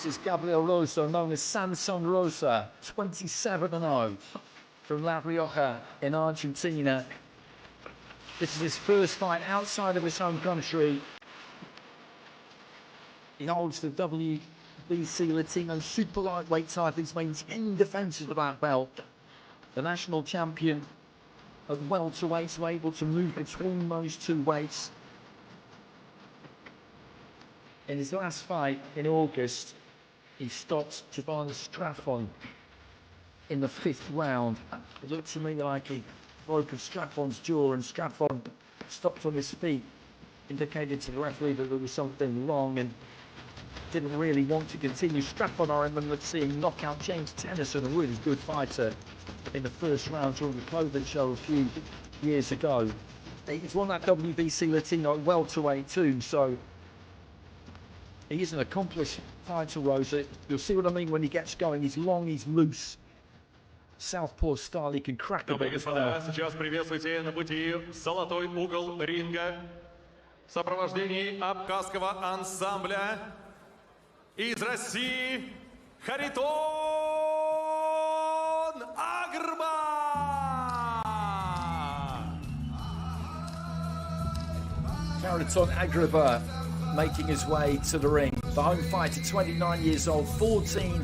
This is Gabriel Rosa, known as Samson Rosa, 27-0 from La Rioja in Argentina. This is his first fight outside of his home country. He holds the WBC Latino super lightweight title. He's made 10 defenses of that belt. The national champion of welterweights, able to move between those two weights. In his last fight in August, he stopped Javon Straffon in the 5th round. It looked to me like he broke Straffon's jaw, and Straffon stopped on his feet, indicated to the referee that there was something wrong and didn't really want to continue. Straffon, I remember seeing knock out James Tennyson, a really good fighter, in the 1st round during the clothing show a few years ago. He's won that WBC Latino welterweight too, so he is an accomplished title, Rosa. You'll see what I mean when he gets going. He's long, he's loose. Southpaw style, he can crack a bit as well. Сейчас приветствуйте на пути золотой угол ринга в сопровождении абхазского ансамбля из России Khariton AGRBA. Khariton AGRBA making his way to the ring. The home fighter, 29 years old, 14-0.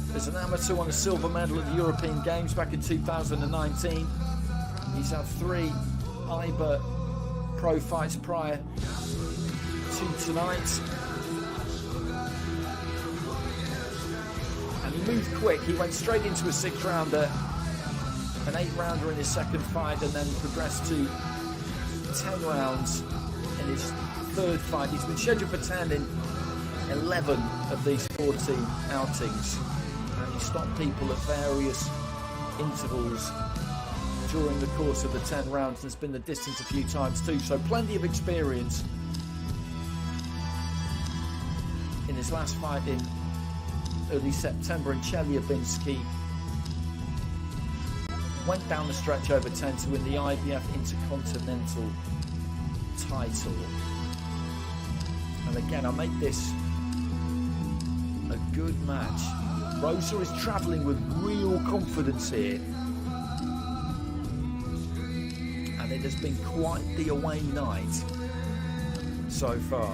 There's an amateur won a silver medal at the European Games back in 2019. He's had 3 IBA pro fights prior to tonight. And he moved quick. He went straight into a 6th rounder, an 8-rounder in his 2nd fight, and then progressed to 10 rounds in his 3rd fight. He's been scheduled for 10 in 11 of these 14 outings. And he stopped people at various intervals during the course of the 10 rounds. There's been the distance a few times too, so plenty of experience. In his last fight in early September in Chelyabinsk, went down the stretch over 10 to win the IBF Intercontinental title. And again, I make this a good match. Rosa is travelling with real confidence here. And it has been quite the away night so far.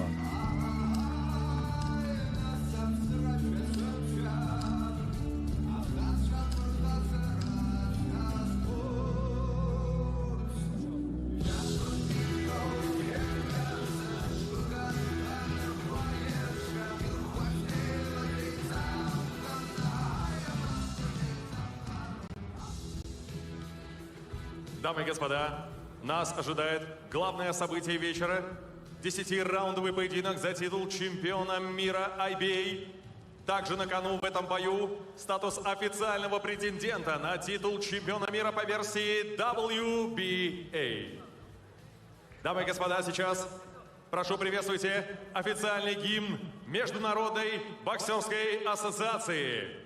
Дамы и господа, нас ожидает главное событие вечера. 10-раундовый поединок за титул чемпиона мира IBA. Также на кону в этом бою статус официального претендента на титул чемпиона мира по версии WBA. Дамы и господа, сейчас прошу приветствуйте официальный гимн Международной боксерской ассоциации.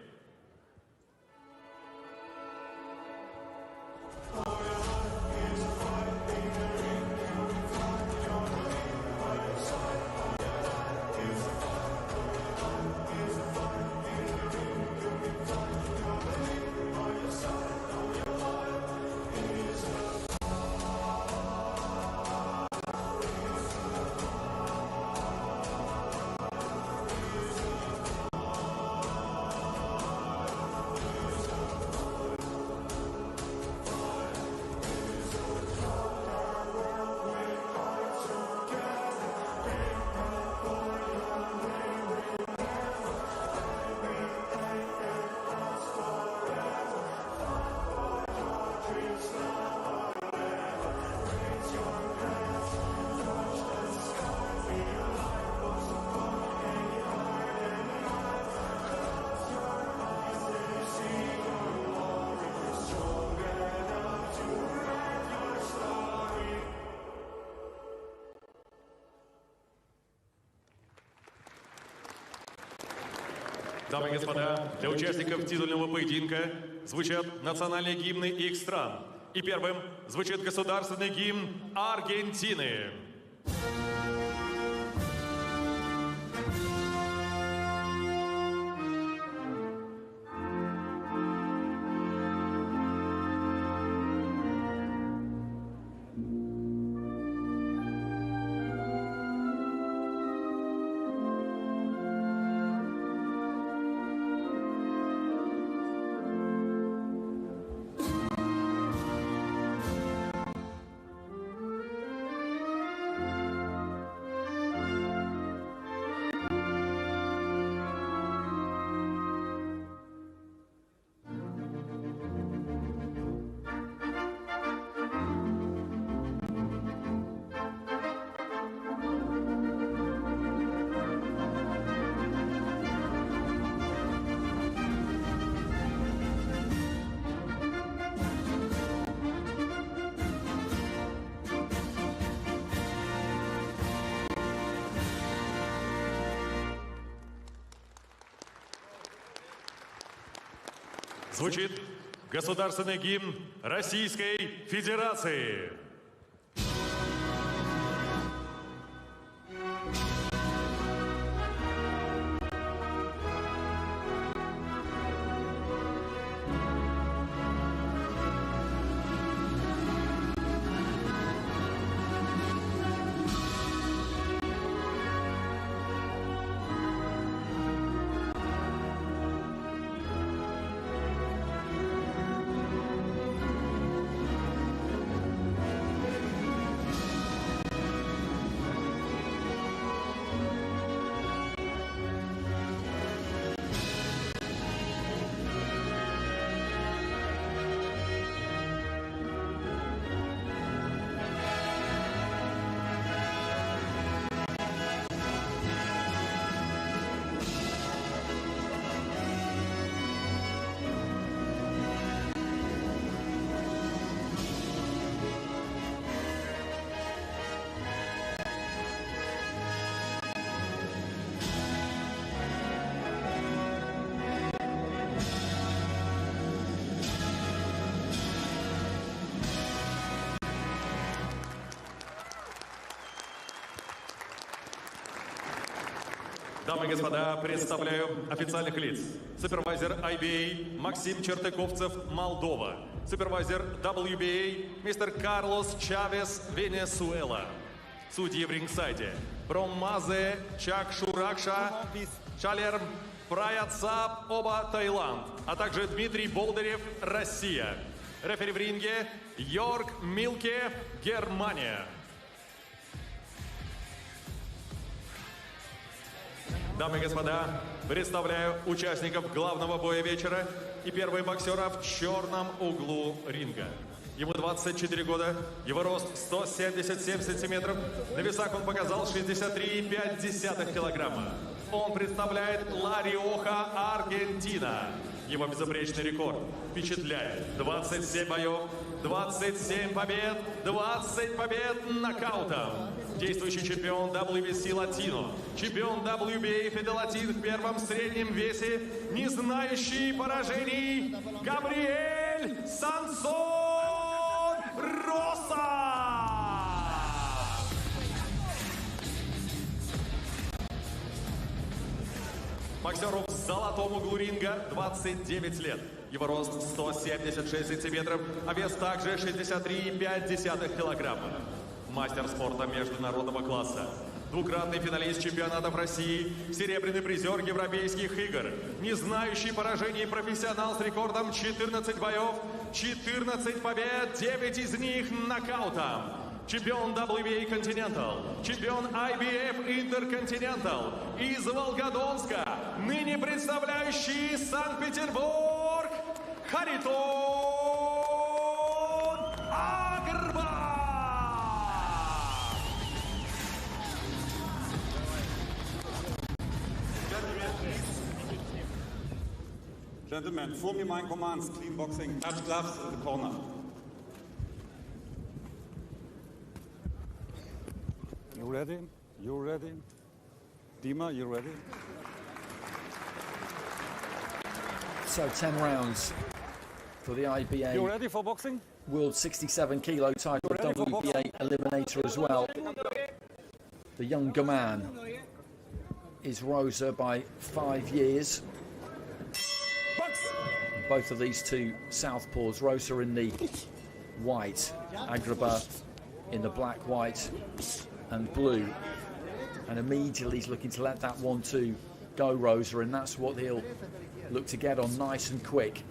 Дамы и господа, для участников титульного поединка звучат национальные гимны их стран. И первым звучит государственный гимн Аргентины. Звучит государственный гимн Российской Федерации. Дамы и господа, представляю официальных лиц. Супервайзер IBA Максим Чертыковцев, Молдова. Супервайзер WBA мистер Карлос Чавес, Венесуэла. Судьи в рингсайде. Бромазе Чакшуракша, Шалерм Праяцап, оба Таиланд. А также Дмитрий Болдырев, Россия. Рефери в ринге Йорк Милке, Германия. Дамы и господа, представляю участников главного боя вечера и первого боксера в черном углу ринга. Ему 24 года, его рост 177 сантиметров, на весах он показал 63,5 килограмма. Он представляет Ла Риоха, Аргентина. Его безупречный рекорд впечатляет. 27 боев, 27 побед, 20 побед нокаутом. Действующий чемпион WBC Латино, чемпион WBA Федолатин в первом среднем весе, не знающий поражений, Габриэль Роса! Боксеру в золотом углу ринга 29 лет. Его рост 176 сантиметров, а вес также 63,5 килограмма. Мастер спорта международного класса. Двукратный финалист чемпионатов России, серебряный призер Европейских игр, не знающий поражений профессионал с рекордом 14 боев, 14 побед, 9 из них нокаутом. Чемпион WBA Continental, чемпион IBF Intercontinental из Волгодонска, ныне представляющий Санкт-Петербург, Khariton AGRBA! Gentlemen, for me my commands, clean boxing, touch gloves in the corner. You ready? You ready? Dima, you ready? So 10 rounds for the IBA. You ready for boxing? World 67 kilo title, WBA eliminator as well. The younger man is Rosa by 5 years. Both of these two southpaws, Rosa in the white, AGRBA in the black, white and blue. And immediately he's looking to let that 1-2 go, Rosa, and that's what he'll look to get on nice and quick.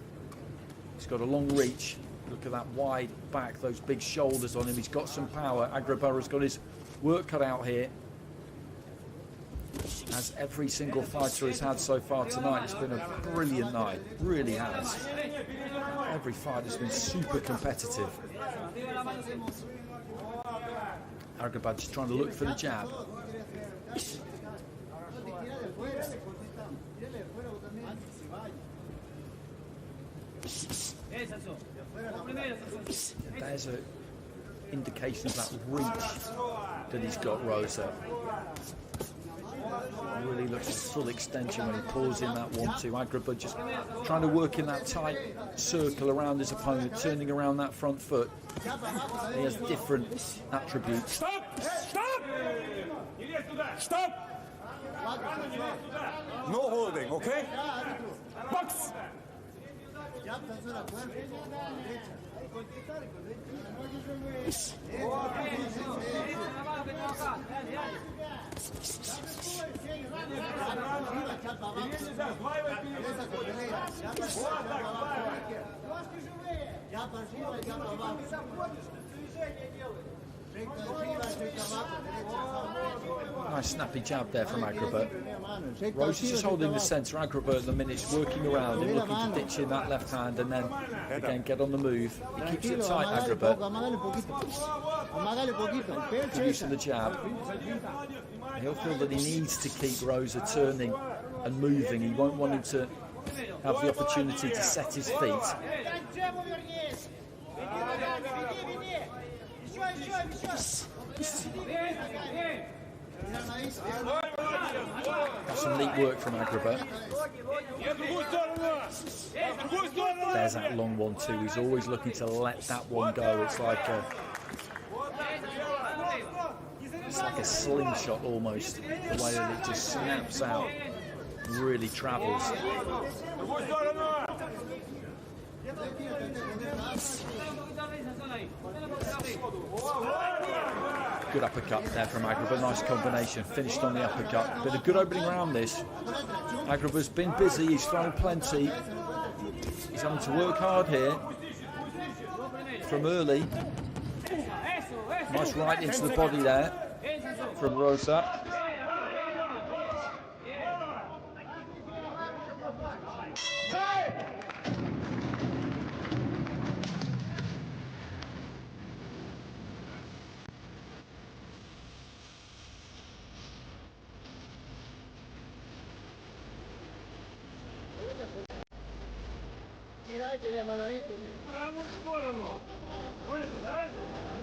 He's got a long reach. Look at that wide back, those big shoulders on him. He's got some power. AGRBA has got his work cut out here, as every single fighter has had so far tonight. It's been a brilliant night, really has. Every fight has been super competitive. AGRBA just trying to look for the jab. There's an indication of that reach that he's got, Rosa. Really looks a full extension when he pulls in that 1-2. AGRBA just trying to work in that tight circle around his opponent, turning around that front foot. He has different attributes. Stop! Stop! Stop! No holding, okay? Box! Nice snappy jab there from AGRBA. Rosa is just holding the centre. AGRBA at the minute is working around him, looking to ditch in that left hand and then again get on the move. He keeps it tight, AGRBA. Using the jab. He'll feel that he needs to keep Rosa turning and moving. He won't want him to have the opportunity to set his feet. Some neat work from AGRBA. There's that long 1-2. He's always looking to let that one go. It's like a slingshot almost, the way that it just snaps out, really travels. Good uppercut there from AGRBA, nice combination, finished on the uppercut. Been a good opening round this. AGRBA's been busy, he's thrown plenty. He's having to work hard here from early. Nice right into the body there from Rosa. Правую сторону. Вы знаете,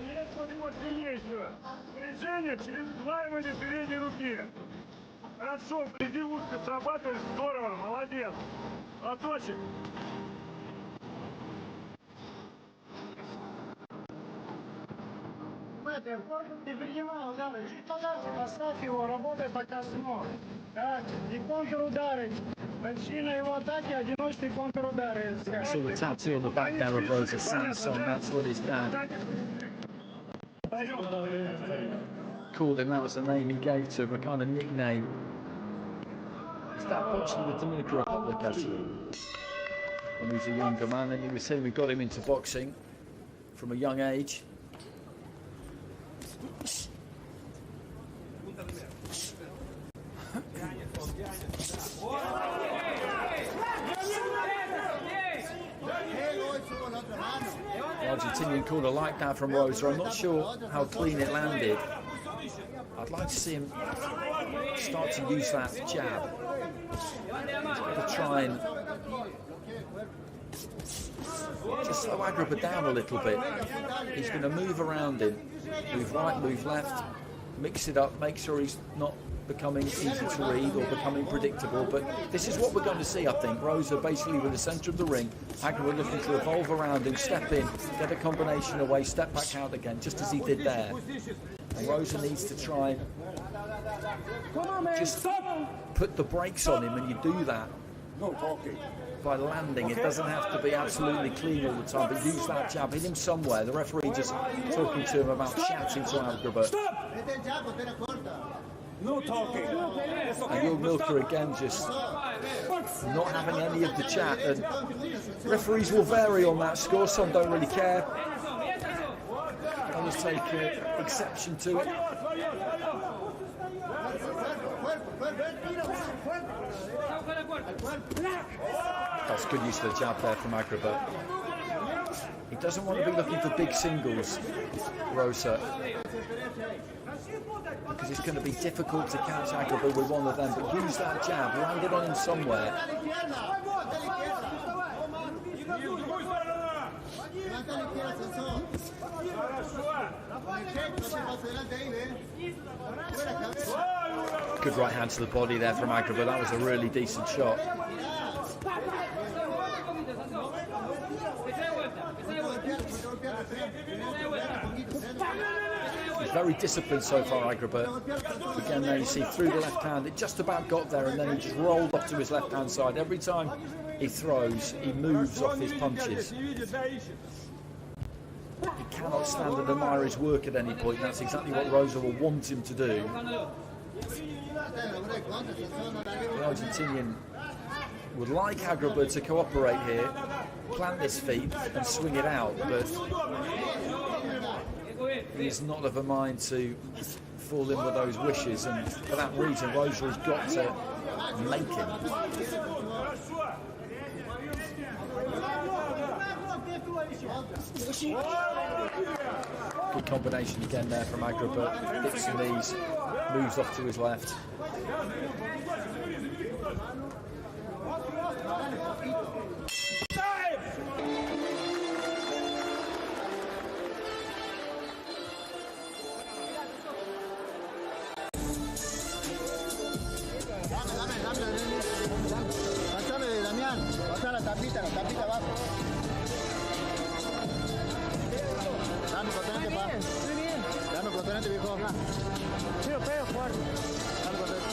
необходимо сильнейшего. Движение через сдваивание передней руки. Хорошо, впереди узко срабатывает, здорово, молодец. Лоточек. Мэтр, не принимал удары. Чуть подальше поставь его, работай пока смог. Так, и контрудары. Причина его атаки — одиночные контрудары. So the tattoo on the back there of Rosa Samson, that's what his dad called him. That was the name he gave to him, a kind of nickname. His dad boxed in the Dominican Republic actually when he was a younger man, and it was him who got him into boxing from a young age. Argentinian corner like that from Rosa. I'm not sure how clean it landed. I'd like to see him start to use that jab. He's got to try and just slow AGRBA down a little bit. He's going to move around him, move right, move left, mix it up, make sure he's not becoming easy to read or becoming predictable, but this is what we're going to see, I think. Rosa basically with the centre of the ring, AGRBA looking to evolve around him, step in, get a combination away, step back out again, just as he did there. And Rosa needs to try and just put the brakes on him, and you do that by landing. It doesn't have to be absolutely clean all the time, but use that jab, hit him somewhere. The referee just talking to him about shouting to AGRBA. No talking. And Will Milker again just not having any of the chat, and referees will vary on that score. Some don't really care. Others take exception to it. That's good use of the jab there from AGRBA. He doesn't want to be looking for big singles, Rosa, because it's going to be difficult to catch AGRBA with one of them, but use that jab, land it on him somewhere. Good right hand to the body there from AGRBA. That was a really decent shot. He's very disciplined so far, AGRBA. Again, there you see through the left hand, it just about got there, and then he just rolled off to his left hand side. Every time he throws, he moves off his punches. He cannot stand and admire his work at any point. That's exactly what Rosa will want him to do. The Argentinian would like AGRBA to cooperate here, plant his feet and swing it out, but he's not of a mind to fall in with those wishes, and for that reason Rosa has got to make him. Good combination again there from AGRBA. Hits the knees, moves off to his left. La tapita abajo. Dame potente, pa. Dame potente, viejo. Sí, lo pego fuerte. Dame potente.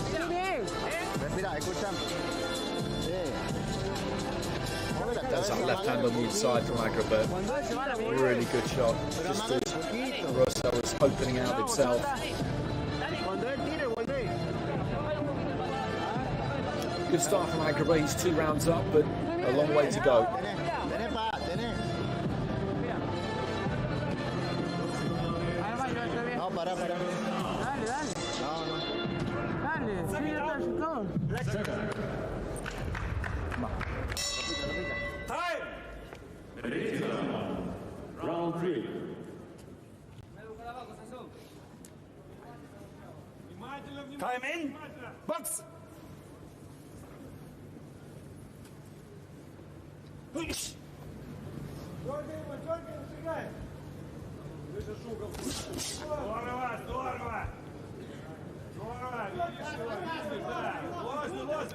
Respira. Respira, escúchame. There's that left hand on the inside from AGRBA. Really good shot. Just as Rosa was opening out himself. Good start from AGRBA. He's 2 rounds up, but a long way to go. No, para. Dale. Round 3. Time in. Box.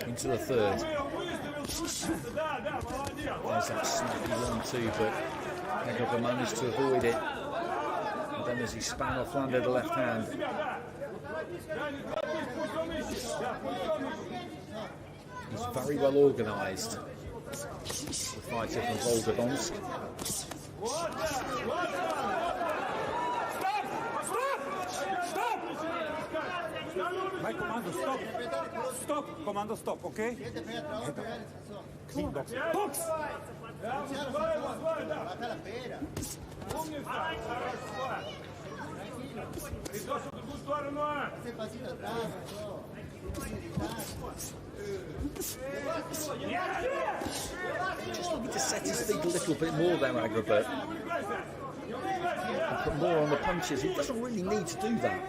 Into the third. There's that snappy 1-2, but AGRBA managed to avoid it. And then as he span off, landed the left hand. He's very well organised, the fighter from Volgodonsk. My commando, stop. Stop, commando, stop, okay? Clean box. Box! Just looking to set his feet a little bit more there, AGRBA. And put more on the punches. He doesn't really need to do that.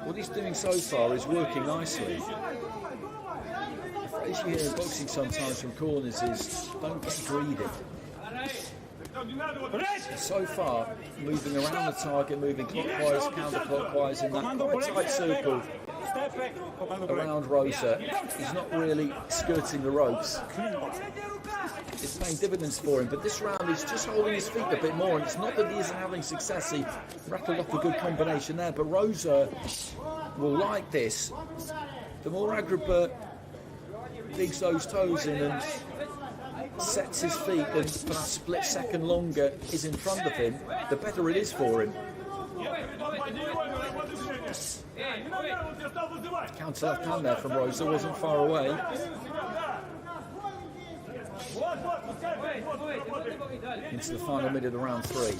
What he's doing so far is working nicely. The phrase you hear in boxing sometimes from corners is, don't get greedy. So far, moving around the target, moving clockwise, counterclockwise in that quite tight circle around Rosa. He's not really skirting the ropes. It's paying dividends for him, but this round he's just holding his feet a bit more, and it's not that he isn't having success. He rattled off a good combination there, but Rosa will like this. The more AGRBA digs those toes in and sets his feet and for that split second longer is in front of him, the better it is for him. Counter left hand there from Rosa, wasn't far away. Into the final minute of round 3.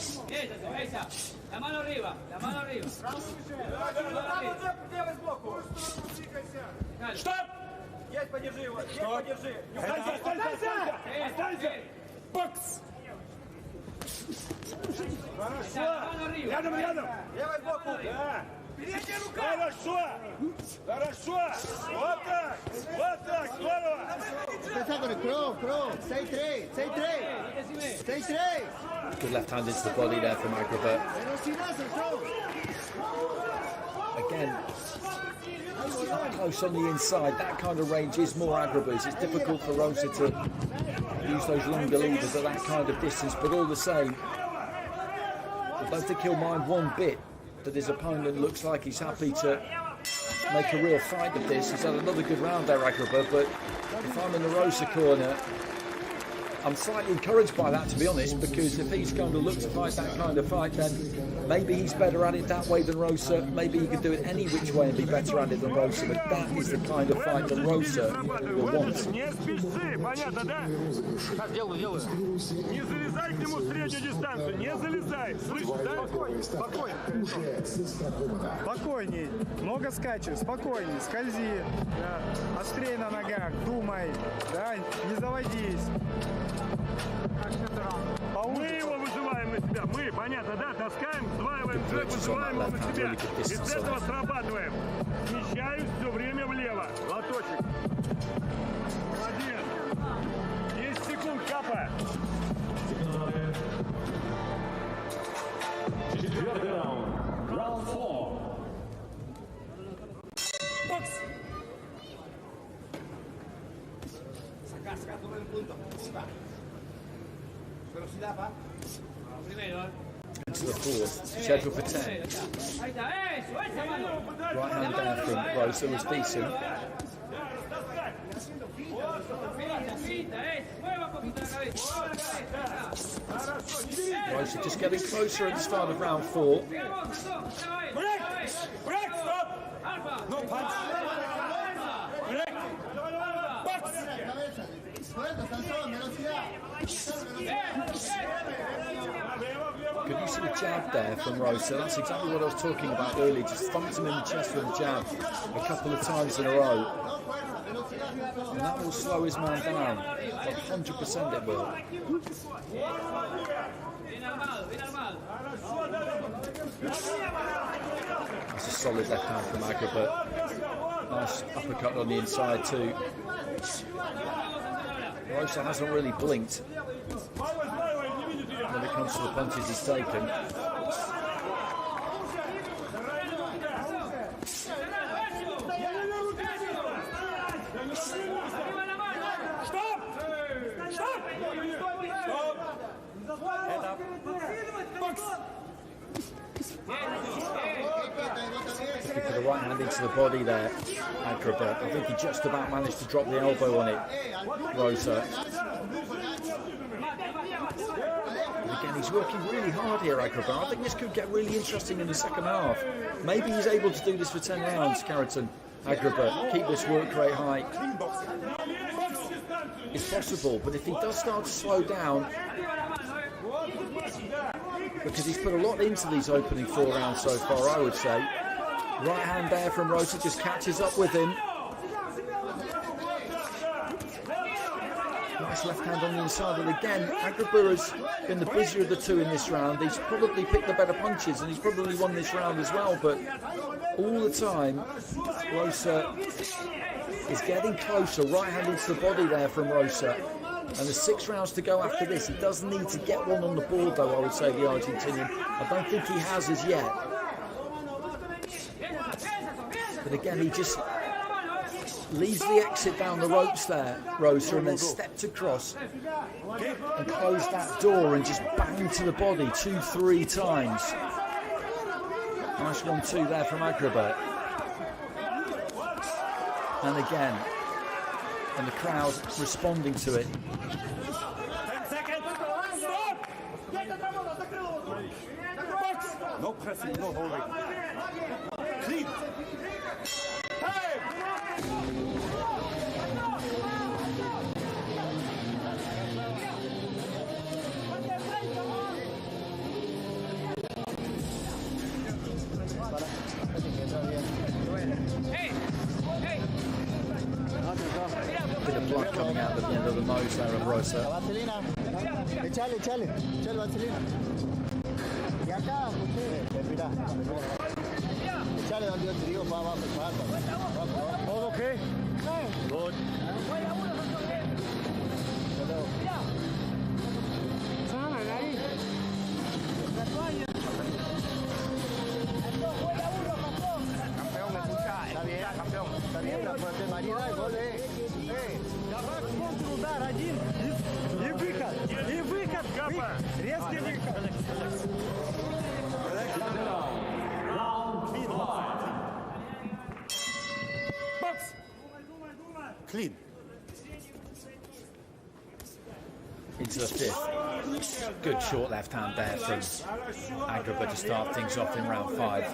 Stop! Подержи его, подержи. Останься! Бокс! Хорошо! Рядом! Левой боку! Да! Передняя рука! Хорошо! Вот так! Здорово! Crow! 6-3! Good left hand into the body there from AGRBA. again, up close on the inside. That kind of range is more AGRBA's. It's difficult for Rosa to use those longer levers at that kind of distance, but all the same, I don't think he'll mind one bit that his opponent looks like he's happy to make a real fight of this. He's had another good round there, AGRBA, but if I'm in the Rosa corner, I'm slightly encouraged by that, to be honest, because if he's going to look to fight that kind of fight, then maybe he's better at it that way than Rosa. Maybe he could do it any which way and be better at it than Rosa, but that is the kind of fight that Rosa will want. Не залезай к нему в среднюю дистанцию, не залезай, слышишь, да? Спокойней, много скачешь, спокойней, скользи, да. Острей на ногах, думай, да, не заводись. Мы его вызываем на себя, мы, понятно, да, таскаем, взваиваем, вызываем его на себя, из этого срабатываем. Смещаюсь все время влево, лоточек. Молодец. 10 секунд, капа. Четвертый раунд. Раунд 4. Into the fourth, scheduled for 10. Right hand down from Rosa was decent. Rosa just getting closer at the start of round 4. Good use of the jab there from Rosa. That's exactly what I was talking about earlier. Just thumped him in the chest with the jab a couple of times in a row. And that will slow his man down. 100% it will. That's a solid left hand from AGRBA. Nice uppercut on the inside too. Rosa hasn't really blinked when it comes to the punches he's taken. Put the right hand into the body there, AGRBA. I think he just about managed to drop the elbow on it, Rosa. And again, he's working really hard here, AGRBA. I think this could get really interesting in the second half. Maybe he's able to do this for 10 rounds, Khariton, AGRBA. Keep this work rate high. It's possible, but if he does start to slow down, because he's put a lot into these opening 4 rounds so far, I would say. Right hand there from Rosa just catches up with him. Nice left hand on the inside, and again, AGRBA has been the busier of the two in this round. He's probably picked the better punches, and he's probably won this round as well, but all the time, Rosa is getting closer. Right hand into the body there from Rosa. And there's 6 rounds to go after this. He does need to get one on the board, though, I would say, the Argentinian. I don't think he has as yet. But again, he just leaves the exit down the ropes there, Rosa, and then stepped across and closed that door and just banged to the body 2-3 times. Nice 1-2 there from AGRBA. And again, and the crowd responding to it. 10 seconds. Stop! No pressing, no holding. Clean. Bit of blood coming out at the end of the nose there of Rosa. Vaselina, echale vaselina. Y acá, respira. Echale donde yo te digo, va, ¿todo ok? Good. Давай контрудар один и выход. И выход. Резкий выход. Clean. Into the fifth. Good short left hand there from AGRBA to start things off in round 5.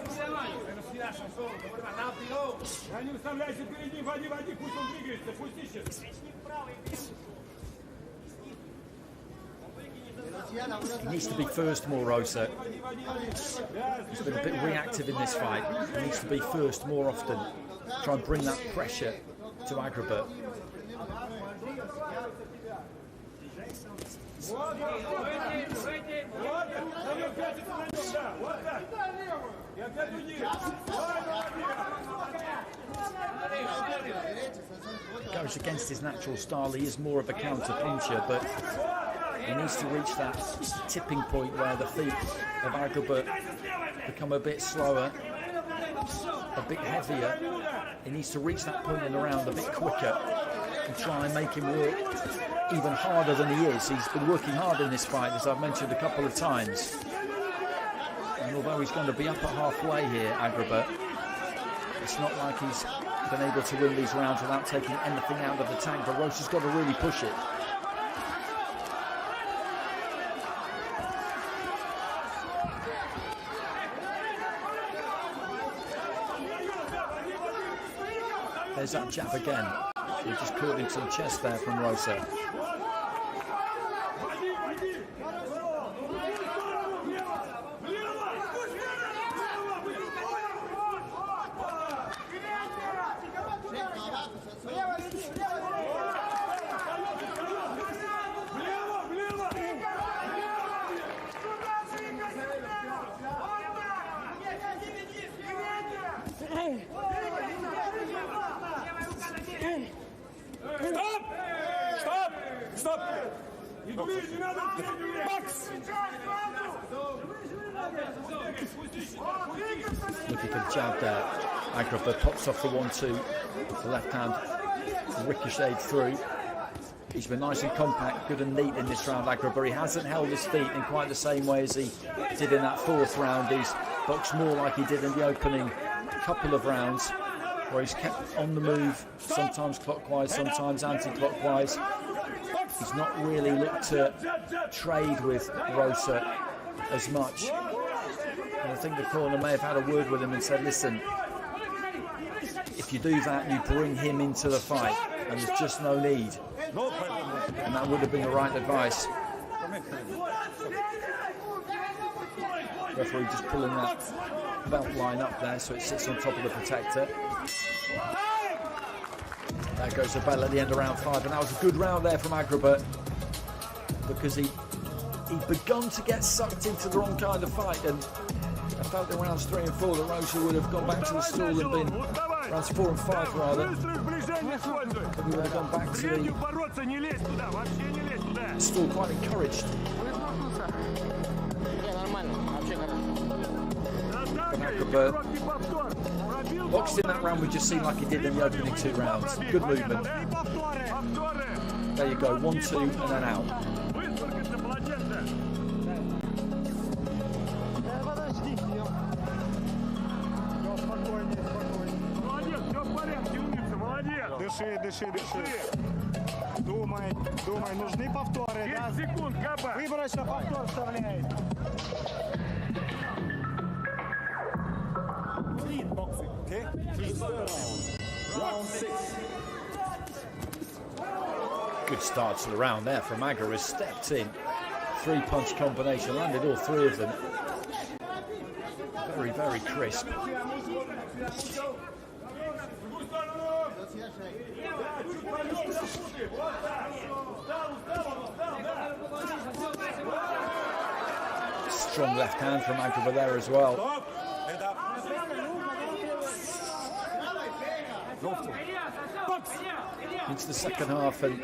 He needs to be first more, Rosa. He's been a bit reactive in this fight. He needs to be first more often. Try and bring that pressure to AGRBA. Goes against his natural style. He is more of a counter puncher, but he needs to reach that tipping point where the feet of AGRBA become a bit slower, a bit heavier. He needs to reach that point in the round a bit quicker and try and make him work even harder than he is. He's been working hard in this fight, as I've mentioned a couple of times. And although he's going to be up at halfway here, AGRBA, it's not like he's been able to win these rounds without taking anything out of the tank. But Rosa's got to really push it. There's that jab again. He just caught into the chest there from Rosa. Look at the jab there. AGRBA pops off the 1-2. The left hand ricocheted through. He's been nice and compact, good and neat in this round, AGRBA. He hasn't held his feet in quite the same way as he did in that 4th round. He's boxed more like he did in the opening couple of rounds, where he's kept on the move, sometimes clockwise, sometimes anti-clockwise. He's not really looked to trade with Rosa as much. And I think the corner may have had a word with him and said, listen, if you do that, you bring him into the fight, and there's just no need. And that would have been the right advice. Referee just pulling that belt line up there so it sits on top of the protector. There goes the bell at the end of round 5, and that was a good round there from AGRBA, because he'd begun to get sucked into the wrong kind of fight, and I felt in rounds 3 and 4 that Rosa would have gone back to the stall and been rounds 4 and 5 rather. But we would have gone back to the stall quite encouraged. AGRBA boxed in that round, we just seemed like he did in the opening 2 rounds. Good movement. There you go, 1-2 and then out. Дыши. Думай, нужны повторы. 10 секунд, Габа. Выборочно повтор вставляет. Okay? Round 6. Good start to the round there from AGRBA. Has stepped in. 3-punch combination, landed all 3 of them. Very, very crisp. Strong left hand from AGRBA there as well. Into the second half, and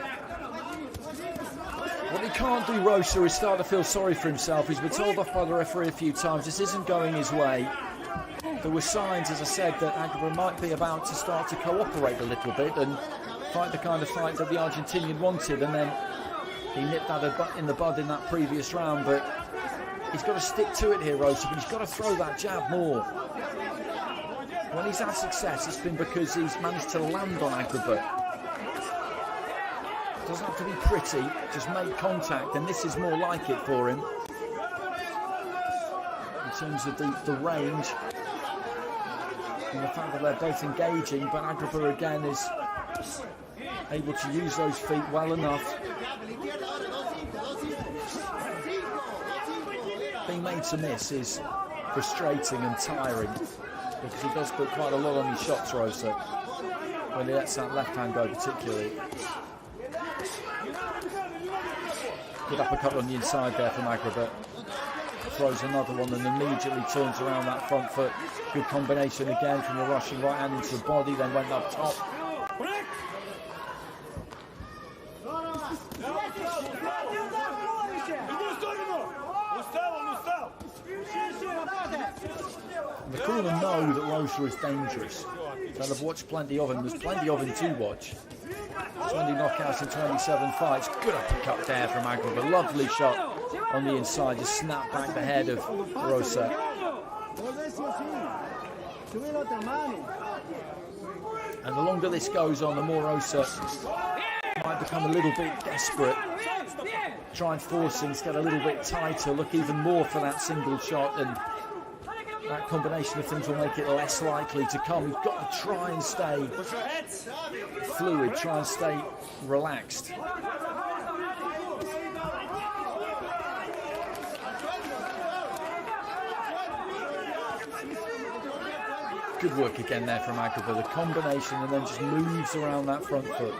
what he can't do, Rosa, is start to feel sorry for himself. He's been told off by the referee a few times. This isn't going his way. there were signs, as I said, that AGRBA might be about to start to cooperate a little bit and fight the kind of fight that the Argentinian wanted, and then he nipped that in the bud in that previous round. But he's got to stick to it here, Rosa, but he's got to throw that jab more. When he's had success, it's been because he's managed to land on AGRBA. It doesn't have to be pretty, just make contact, and this is more like it for him. In terms of the range and the fact that they're both engaging, but AGRBA again is able to use those feet well enough. Being made to miss is frustrating and tiring because he does put quite a lot on his shots, Rosa, when he lets that left hand go particularly. Good uppercut on the inside there from AGRBA. Throws another one and immediately turns around that front foot. Good combination again from the Russian, right hand into the body, then went up top. And the corner know that Rosa is dangerous. So they've watched plenty of him. There's plenty of him to watch. 20 knockouts in 27 fights. Good uppercut there from AGRBA. Lovely shot on the inside. Just snap back the head of Rosa. And the longer this goes on, the more Rosa might become a little bit desperate. Try and force things, get a little bit tighter, look even more for that single shot, and that combination of things will make it less likely to come. You've got to try and stay fluid, try and stay relaxed. Good work again there from AGRBA, the combination, and then just moves around that front foot.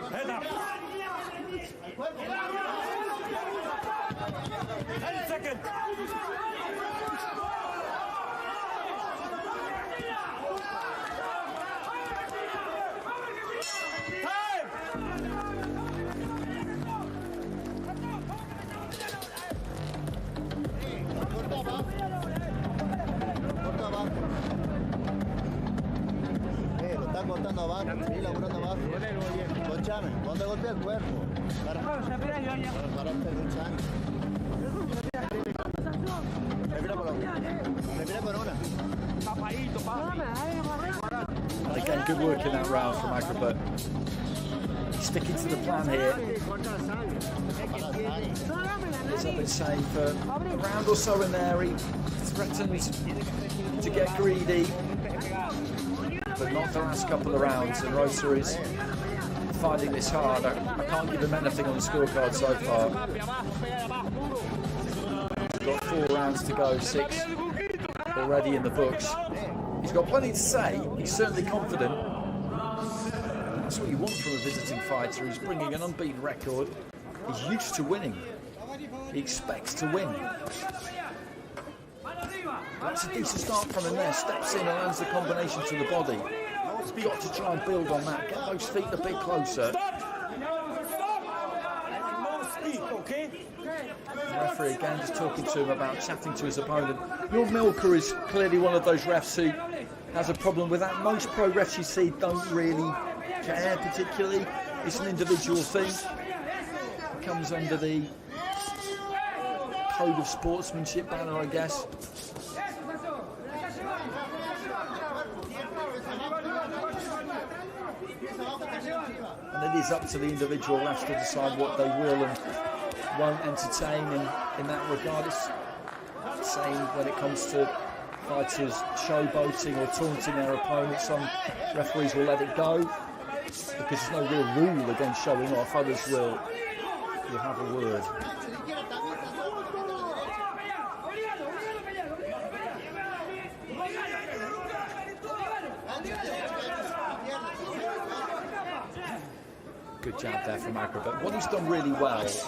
Botando abajo, sí, laburando abajo. Conchame, ¿dónde golpea el cuerpo? Para un chango. Respira por una. Again, good work in that round from AGRBA. Sticking to the plan here. As I've been saying, for a round or so in there, he threatened to get greedy, but not the last couple of rounds, and Rosa is finding this hard. I can't give him anything on the scorecard so far. Got 4 rounds to go, 6 already in the books. He's got plenty to say, he's certainly confident. That's what you want from a visiting fighter. He's bringing an unbeaten record. He's used to winning. He expects to win. That's a decent start from him there. Steps in and lands the combination to the body. He's got to try and build on that. Get those feet a bit closer. The referee again just talking to him about chatting to his opponent. Your Milker is clearly one of those refs who has a problem with that. Most pro refs you see don't really care particularly. It's an individual thing. It comes under the code of sportsmanship banner, I guess. And it is up to the individual refs to decide what they will and won't entertain in that regard. It's the same when it comes to fighters showboating or taunting their opponents. Some referees will let it go because there's no real rule against showing off. Others will have a word. Good jab there from AGRBA. What he's done really well is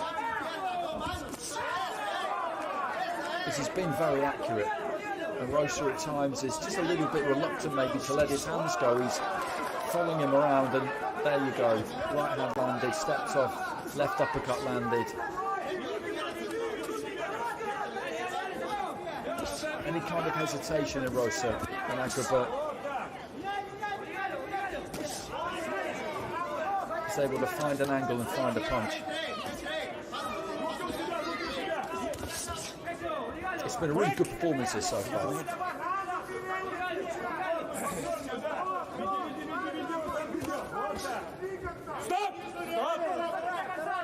he's been very accurate. And Rosa at times is just a little bit reluctant maybe to let his hands go. He's following him around, and there you go. Right hand landed, steps off, left uppercut landed. any kind of hesitation in Rosa and AGRBA is able to find an angle and find a punch. It's been a really good performance so far. Stop!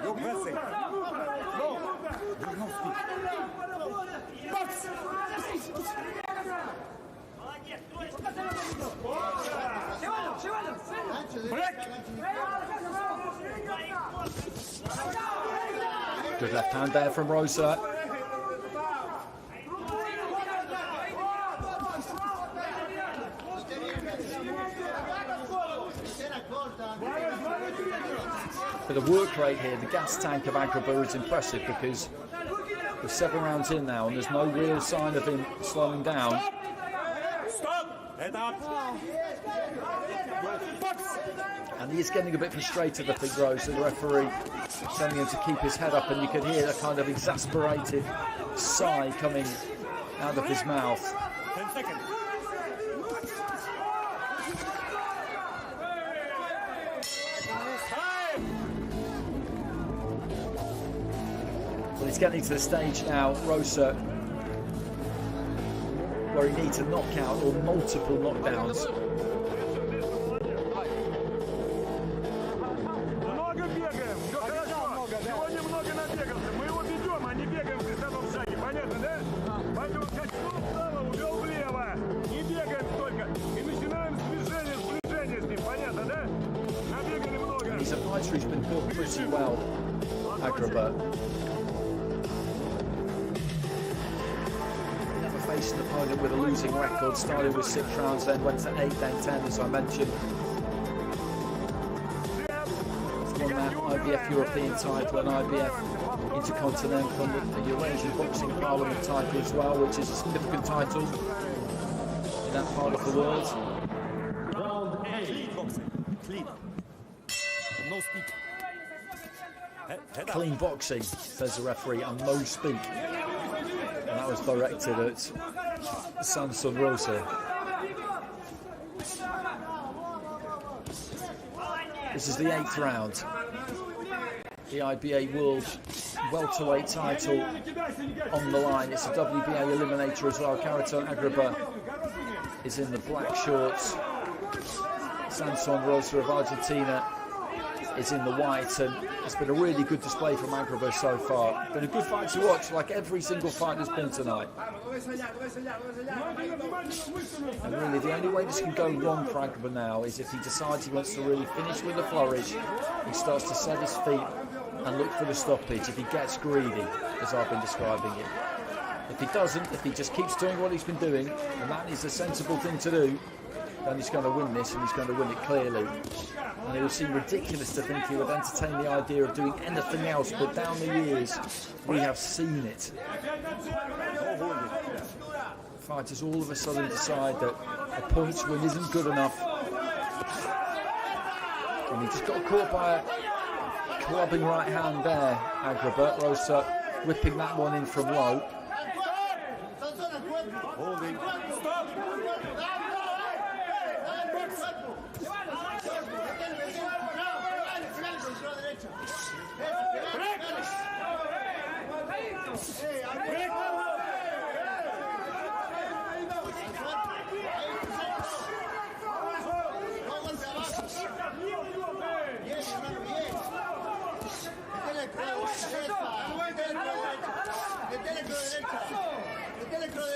You're pressing. No. There's no speed. Box! Good left hand there from Rosa. But the work rate here, the gas tank of AGRBA is impressive because we're 7 rounds in now and there's no real sign of him slowing down. Stop! Head up! Box! And he is getting a bit frustrated, I think, Rosa, the referee, telling him to keep his head up, and you could hear a kind of exasperated sigh coming out of his mouth. 10 seconds. Well, he's getting to the stage now, Rosa, where he needs a knockout or multiple knockdowns. Много бегаем, все хорошо. Сегодня много набегался. Мы его ведем, а не бегаем при самом шаге. Понятно, да? Поэтому качнул вправо, увел влево. Не бегаем столько. И начинаем сближение с ним. Понятно, да? Набегали много. He's a fighter who's been built pretty well, AGRBA. Never faced an opponent with a losing record. Started with 6 rounds, then went to 8, then 10, as I mentioned. Won that IBF European title and IBF Intercontinental and the Eurasian Boxing Parliament title as well, which is a significant title in that part of the world. Clean boxing. Clean. No speed. Head up. Clean boxing, says the referee, and no speak. And that was directed at Samson Rosa. This is the 8th round. The IBA World Welterweight title on the line. It's a WBA eliminator as well. Khariton AGRBA is in the black shorts. Samson Rosa of Argentina is in the white, and it's been a really good display from AGRBA so far. Been a good fight to watch, like every single fight has been tonight. And really, the only way this can go wrong for AGRBA now is if he decides he wants to really finish with a flourish. He starts to set his feet and look for the stoppage. If he gets greedy, as I've been describing it. If he doesn't, if he just keeps doing what he's been doing, and that is a sensible thing to do, then he's going to win this, and he's going to win it clearly. And it would seem ridiculous to think he would entertain the idea of doing anything else, but down the years, we have seen it. Fighters all of a sudden decide that a points win isn't good enough. And he just got caught by a clubbing right hand there, AGRBA. Rosa whipping that one in from low. Holding. Stop!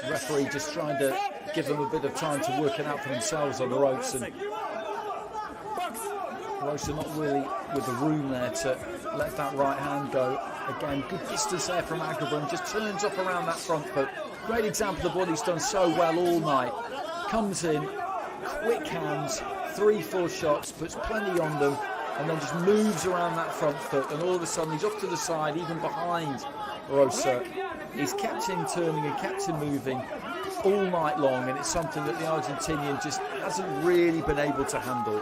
The referee just trying to give them a bit of time to work it out for themselves on the ropes, and Rosa not really with the room there to let that right hand go. Again, good distance there from AGRBA, and just turns up around that front foot. Great example of what he's done so well all night. Comes in, quick hands, 3-4 shots, puts plenty on them, and then just moves around that front foot, and all of a sudden he's off to the side, even behind Rosa. He's kept him turning and kept him moving all night long, and it's something that the Argentinian just hasn't really been able to handle.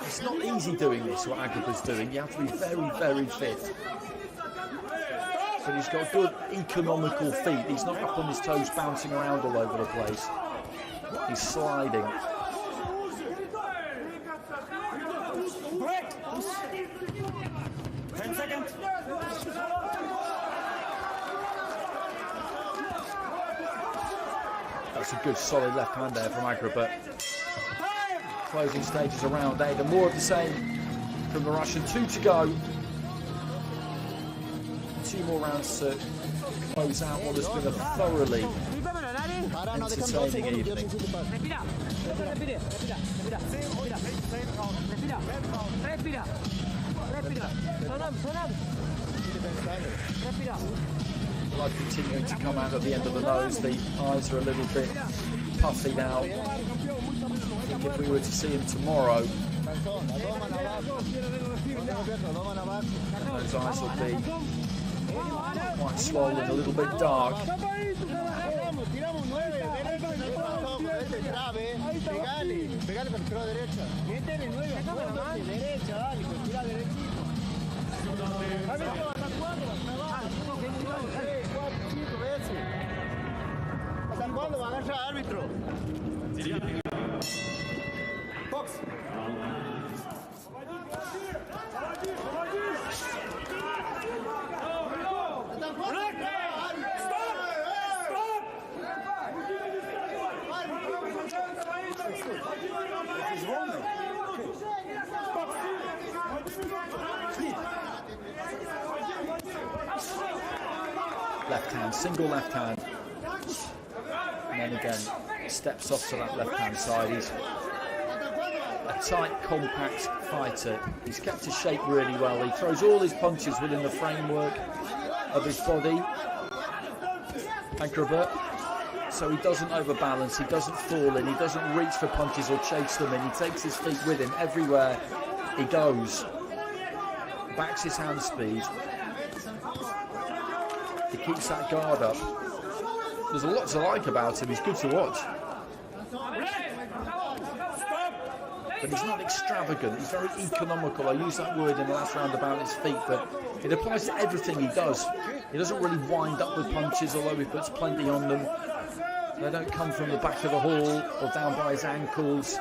It's not easy doing this, what AGRBA's doing. You have to be very, very fit. but he's got good economical feet. He's not up on his toes bouncing around all over the place. He's sliding. Break! 10 seconds. That's a good solid left hand there from AGRBA. Closing stages of round 8, and more of the same from the Russian. 2 to go. 2 more rounds to close out what has been a thoroughly entertaining evening. Blood continuing to come out at the end of the nose. The eyes are a little bit puffy now. I think if we were to see him tomorrow, those eyes will be quite swollen, a little bit dark. Box! Left hand, single left hand. And then again, steps off to that left hand side. He's a tight, compact fighter. He's kept his shape really well. He throws all his punches within the framework of his body. AGRBA. So he doesn't overbalance, he doesn't fall in, he doesn't reach for punches or chase them in. He takes his feet with him everywhere he goes. Backs his hand speed. He keeps that guard up. There's a lot to like about him. He's good to watch. But he's not extravagant. He's very economical. I used that word in the last round about his feet, but it applies to everything he does. He doesn't really wind up with punches, although he puts plenty on them. They don't come from the back of the hall or down by his ankles.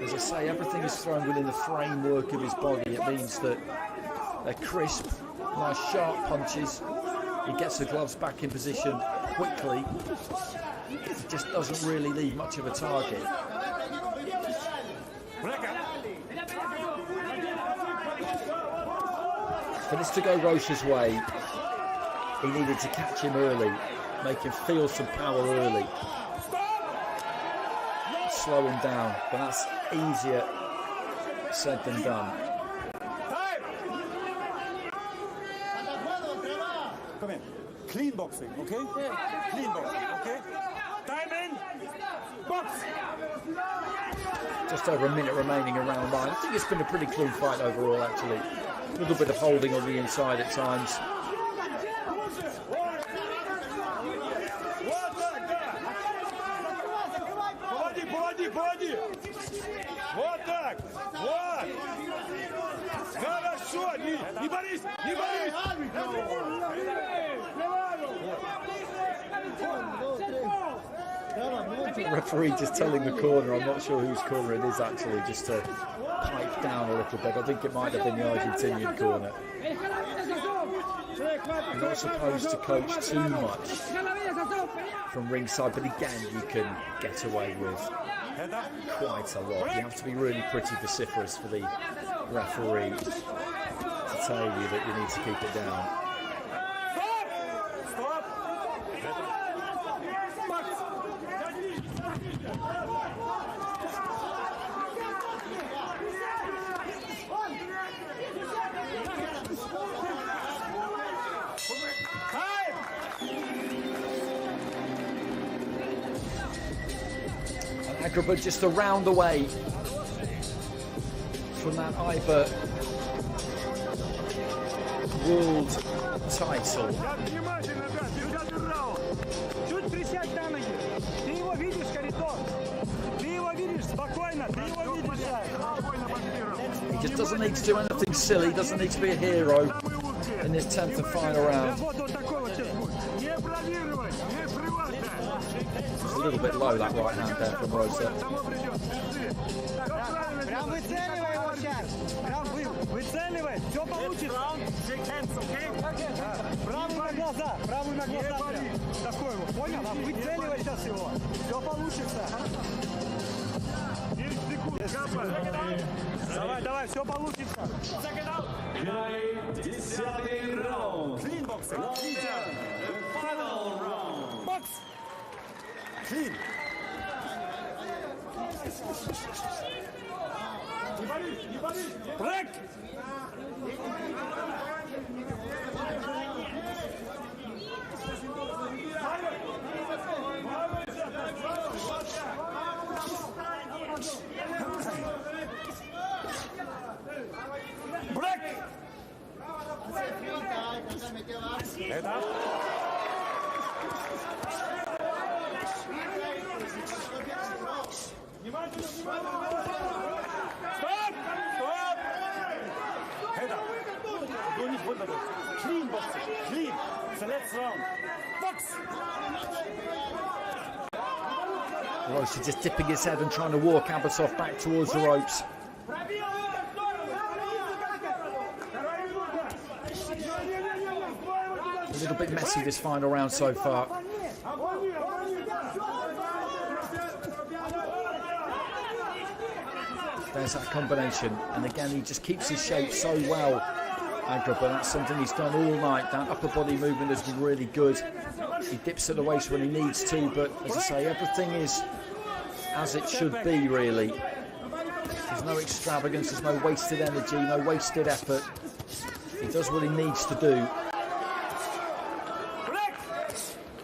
As I say, everything is thrown within the framework of his body. It means that they're crisp, nice sharp punches. He gets the gloves back in position quickly. He just doesn't really leave much of a target. For this to go Rosa's way, he needed to catch him early, make him feel some power early. Slow him down, but that's easier said than done. Come in. Clean boxing, okay? Yeah. Clean boxing, okay? Time in. Box. Just over a minute remaining in round 9. I think it's been a pretty clean fight overall, actually. A little bit of holding on the inside at times. Вот так! Вот! Хорошо! Не борись! Не борись! The referee just telling the corner, I'm not sure whose corner it is actually, just to pipe down a little bit. I think it might have been the Argentinian corner. You're not supposed to coach too much from ringside, but again, you can get away with quite a lot. You have to be really pretty vociferous for the referee to tell you that you need to keep it down. AGRBA just a round away from that IBA world title. Чуть присядь на ноги. Ты его видишь, Khariton? Ты его видишь спокойно, ты его видишь. He just doesn't need to do anything silly, doesn't need to be a hero. in this 10th and final round. It's a little bit low, that right hand there from Rosa. Прям выцеливай его сейчас. Прям выцеливай. Все получится. Правый на глаза. Правый на глаза. Такой его. Понял? Выцеливай сейчас его. Все получится. Давай, давай, все получится. Десятый раунд. Clean boxing. Final round. Box. Clean. Break. Break. Это? Стоп! Стоп! Это? Du nicht wundern. Clean boxing. Clean. It's the next round. Box. Rosa just dipping his head and trying to walk Abasov back towards the ropes. A little bit messy this final round so far. There's that combination, and again he just keeps his shape so well, AGRBA. That's something he's done all night. That upper body movement has been really good. He dips at the waist when he needs to, but as I say, everything is as it should be, really. There's no extravagance, there's no wasted energy, no wasted effort. He does what he needs to do.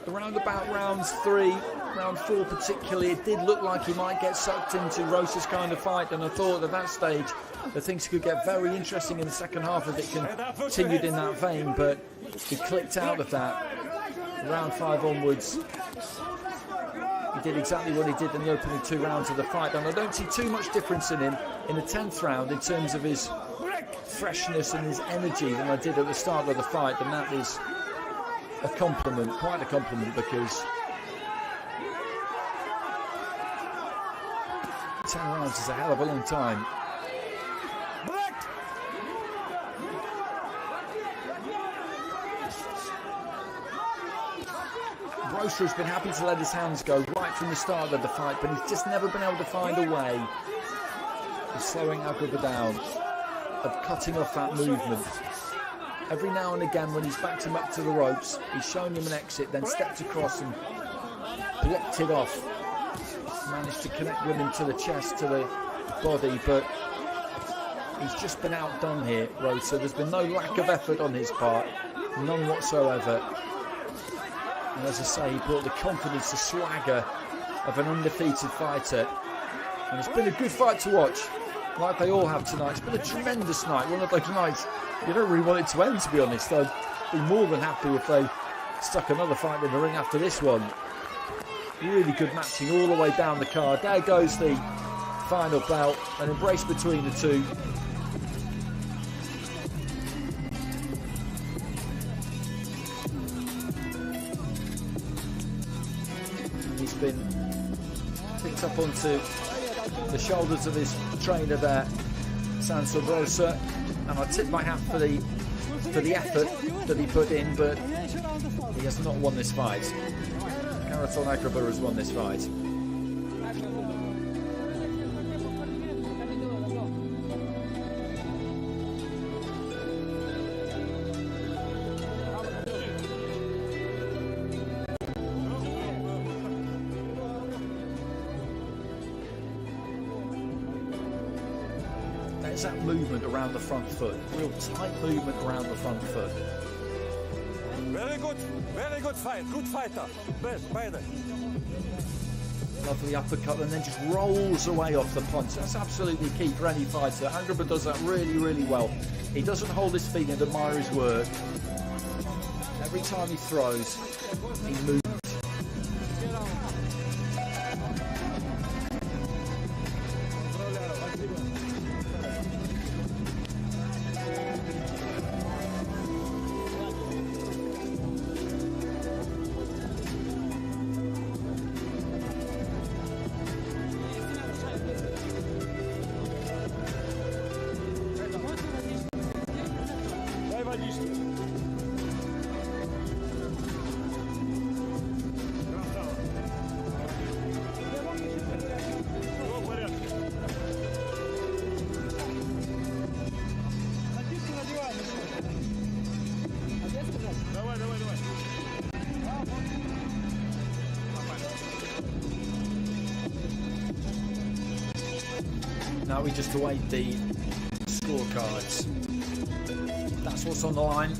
Around about rounds 3, round 4 particularly, it did look like he might get sucked into Rosa's kind of fight, and I thought at that stage that things could get very interesting in the second half if it continued in that vein, but he clicked out of that. Round 5 onwards, he did exactly what he did in the opening 2 rounds of the fight, and I don't see too much difference in him in the 10th round in terms of his freshness and his energy than I did at the start of the fight, and that is a compliment, quite a compliment, because 10 rounds is a hell of a long time. Rosa has been happy to let his hands go right from the start of the fight, but he's just never been able to find a way of slowing AGRBA down, of cutting off that movement. Every now and again when he's backed him up to the ropes, he's shown him an exit, then stepped across and blocked it off. Managed to connect with him to the chest, to the body, but he's just been outdone here, Rosa. There's been no lack of effort on his part, none whatsoever. And as I say, he brought the confidence, the swagger of an undefeated fighter. And it's been a good fight to watch, like they all have tonight. It's been a tremendous night, one of those nights you don't really want it to end, to be honest. I'd be more than happy if they stuck another fight in the ring after this one. Really good matching all the way down the card. There goes the final bout, an embrace between the two. He's been picked up onto the shoulders of his trainer there, Rosa, and I tip my hat for the effort that he put in, but he has not won this fight. Khariton AGRBA has won this fight. There's that movement around the front foot, real tight movement around the front foot. Very good fight, good fighter. Best fighter. Lovely uppercut and then just rolls away off the punch. That's absolutely key for any fighter. AGRBA does that really, really well. He doesn't hold his feet and admire his work. Every time he throws, he moves. Now we just await the scorecards. That's what's on the line.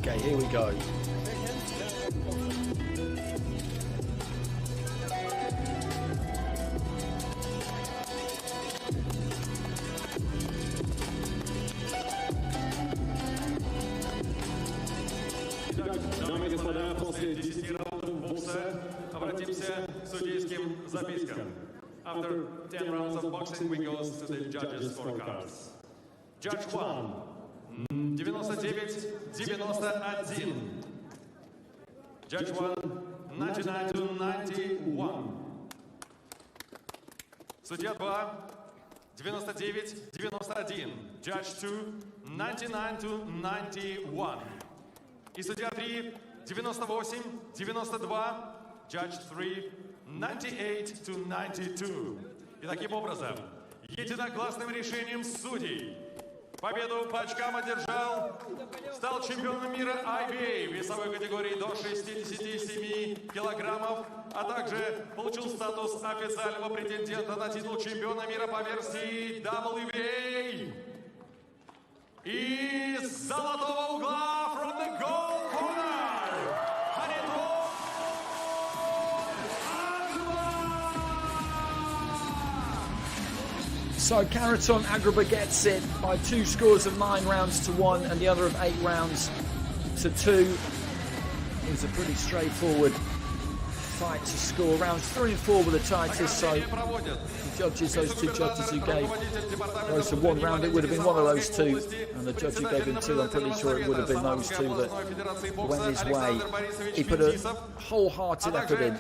Okay, here we go. Дамы и господа, после 10 раундов бокса обратимся к судейским запискам. After 10 rounds of boxing, we go to the judges' scorecards. Judge 1, 99-91. Judge 1, 99-91. Судья 2, 99-91. Judge 2, 99-91. И судья 3, 98-92. Judge 3, 98-92. И таким образом, единогласным решением судей победу по очкам одержал, стал чемпионом мира IBA в весовой категории до 67 килограммов, а также получил статус официального претендента на титул чемпиона мира по версии WBA. Из золотого угла, from the gold corner, Khariton. So Khariton AGRBA gets it by 2 scores of 9 rounds to 1 and the other of 8 rounds to 2. It was a pretty straightforward fight to score. Rounds 3 and 4 were the tightest, so the judges, those 2 judges who gave Rosa 1 round, it would have been one of those 2, and the judge who gave him 2, I'm pretty sure it would have been those 2 that went his way. He put a wholehearted effort in,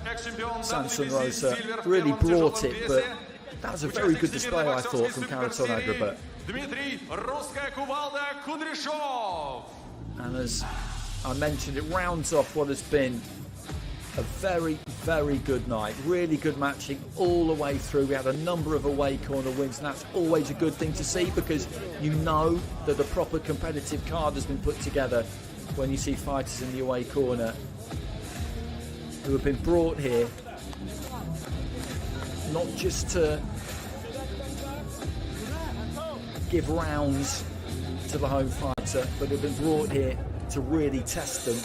Samson Rosa, really brought it, but that was a very good display, I thought, from Khariton AGRBA. And as I mentioned, it rounds off what has been a very, very good night. Really good matching all the way through. We had a number of away corner wins, and that's always a good thing to see, because you know that the proper competitive card has been put together when you see fighters in the away corner who have been brought here not just to give rounds to the home fighter, but have been brought here to really test them